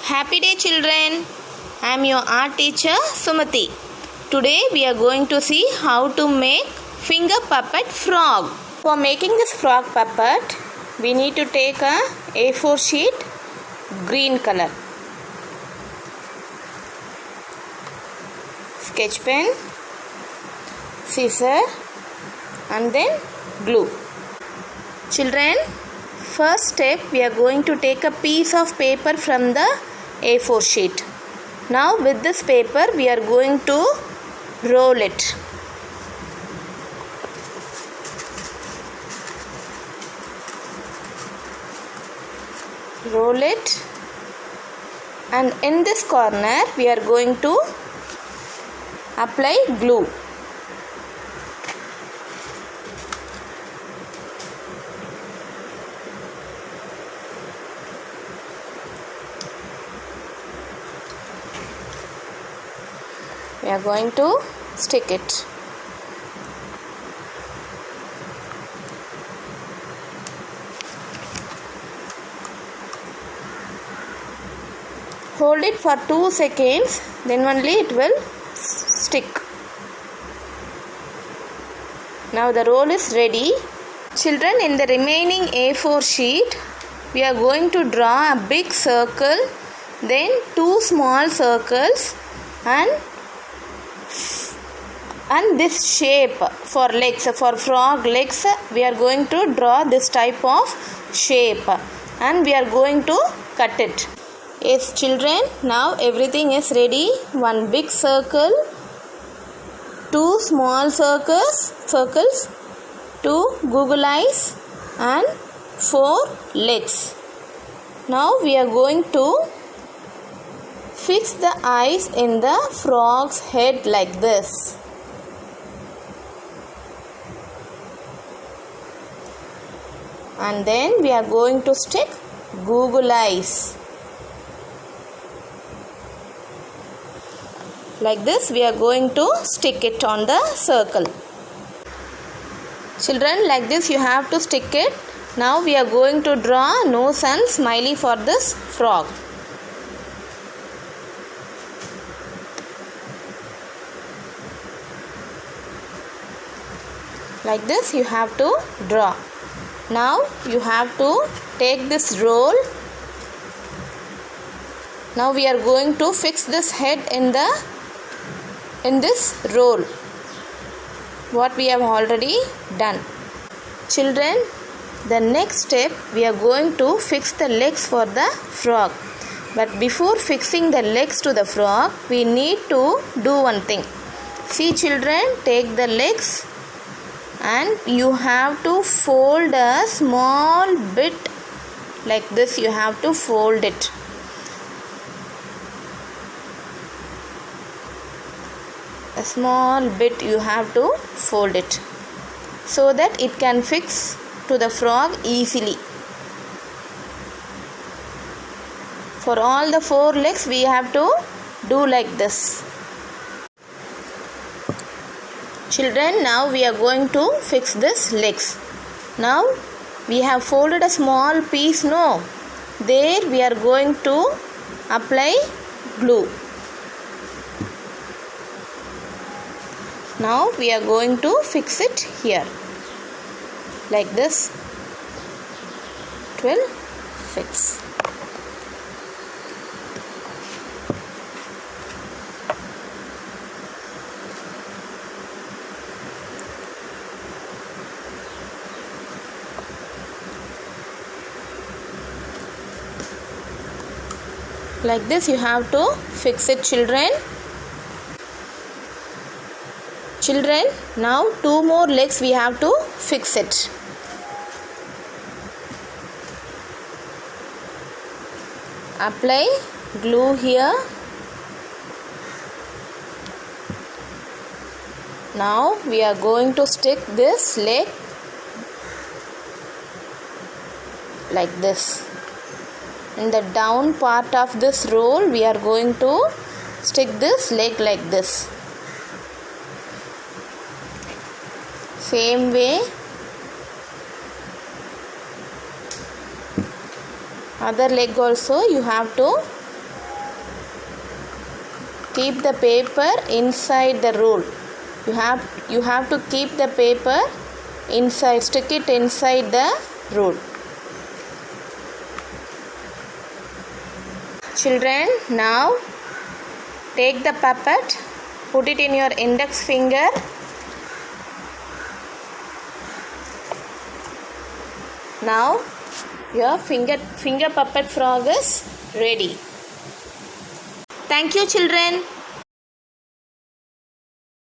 Happy day, children. I am your art teacher Sumati. Today we are going to see how to make finger puppet frog. For making this frog puppet, we need to take a A4 sheet, green color, sketch pen, scissor and then glue. Children, first step we are going to take a piece of paper from the A4 sheet. Now with this paper we are going to roll it. Roll it, and in this corner we are going to apply glue. We are going to stick it. Hold it for 2 seconds, then only it will stick. Now the roll is ready. Children, in the remaining A4 sheet, we are going to draw a big circle, then 2 small circles, and this shape for legs, for frog legs, we are going to draw this type of shape and we are going to cut it. Yes, children, now everything is ready. 1 big circle, 2 small circles, 2 Google eyes and 4 legs. Now we are going to fix the eyes in the frog's head like this. And then we are going to stick Google eyes. Like this we are going to stick it on the circle. Children, like this you have to stick it. Now we are going to draw nose and smiley for this frog. Like this you have to draw. Now you have to take this roll. Now we are going to fix this head in this roll, what we have already done. Children, the next step we are going to fix the legs for the frog. But before fixing the legs to the frog, we need to do one thing. See children, take the legs and you have to fold a small bit like this. You have to fold it. A small bit you have to fold it so that it can fix to the frog easily. For all the 4 legs we have to do like this. Children, now we are going to fix this legs. Now we have folded a small piece, no? There we are going to apply glue. Now we are going to fix it here. Like this. It will fix. Like this you have to fix it, children. Children, now 2 more legs we have to fix it. Apply glue here. Now we are going to stick this leg like this. In the down part of this roll we are going to stick this leg like this. Same way other leg also you have to keep the paper inside the roll. You have to keep the paper inside, stick it inside the roll. Children, now take the puppet, put it in your index finger. Now your finger puppet frog is ready. Thank you, children.